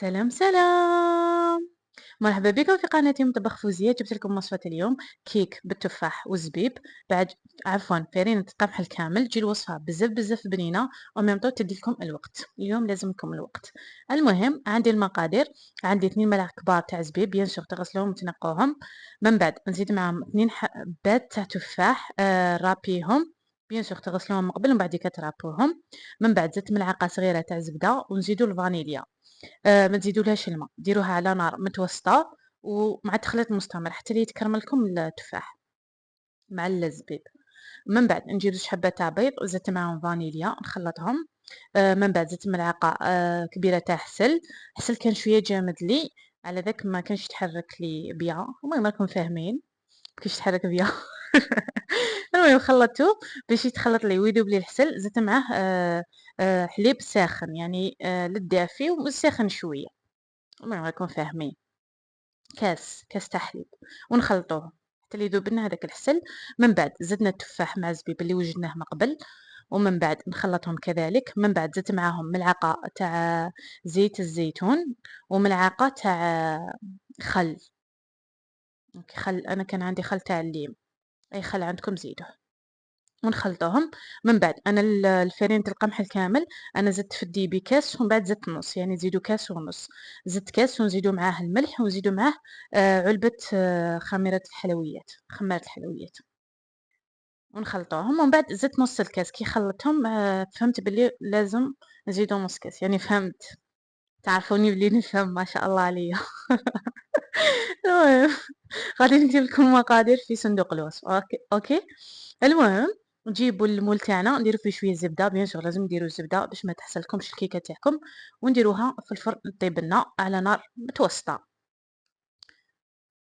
سلام سلام، مرحبا بكم في قناتي مطبخ فوزية. جبت لكم وصفة اليوم كيك بالتفاح والزبيب بعد فرينة القمح الكامل. تجي الوصفة بزاف بنينة وميم طو تدي لكم الوقت. اليوم لازمكم الوقت. المهم عندي المقادير. عندي 2 ملاعق كبار تاع زبيب بيان سور تغسلوهم وتنقوهم. من بعد نزيد معاهم 2 حبات تاع تفاح رابيهم بيان سور تغسلوهم من قبل ومن بعد ترابوهم. من بعد زدت ملعقة صغيرة تاع زبدة ونزيدو الفانيليا. ما تزيدولهاش الماء، ديروها على نار متوسطة ومع تخليط مستمر حتى يتكرمل لكم التفاح مع الزبيب. من بعد نجيب 2 حبات تاع بيض وزدت معاهم فانيليا نخلطهم. من بعد زدت ملعقة كبيرة تاع حسل كان شوية جامد لي، على ذاك ما كانش يتحرك لي بيا. المهم راكم فاهمين كيفاش يتحرك بيا. المهم خلطته باش يتخلط لي ويذوب لي الحسل. زدت معاه حليب ساخن يعني للدافي وساخن شوية. المهم راكم فاهمين. كاس تاع حليب ونخلطوه حتى اللي يذوب لنا هذاك الحسل. من بعد زدنا التفاح مع الزبيب اللي وجدناه من قبل ومن بعد نخلطهم كذلك. من بعد زدت معاهم ملعقة تاع زيت الزيتون وملعقة تاع خل. خل انا كان عندي خل تاع الليم، اي خل عندكم زيدوه ونخلطوهم. من بعد انا الفرينة القمح الكامل انا زدت في الديبي كاس ومن بعد زدت نص، يعني نزيدو كاس ونص. زدت كاس ونزيدو معاه الملح ونزيدو معاه علبة خمارة الحلويات ونخلطوهم. ومن بعد زدت نص الكاس. كي خلطتهم فهمت بلي لازم نزيدو نص كاس، يعني فهمت. تعرفوني بلي نفهم ما شاء الله عليا. المهم غادي نكتب لكم المقادير في صندوق الوصف. اوكي. المهم نجيبوا المول تاعنا نديرو فيه شويه زبده، بيان سور لازم نديرو الزبده باش ما تحصلكمش الكيكه تاعكم، ونديروها في الفرن طيب لنا على نار متوسطه.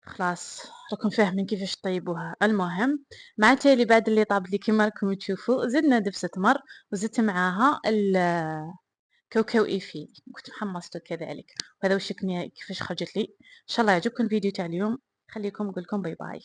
خلاص راكم فاهمين كيفاش طيبوها. المهم مع تالي بعد اللي طاب لي كيما راكم تشوفوا زدنا دبسه تمر وزدت معاها كاوكاو ايفي كنت محمصته كذلك. وهذا وش كيفاش خرجت لي. ان شاء الله يعجبكم الفيديو تاع اليوم. خليكم نقول لكم باي باي.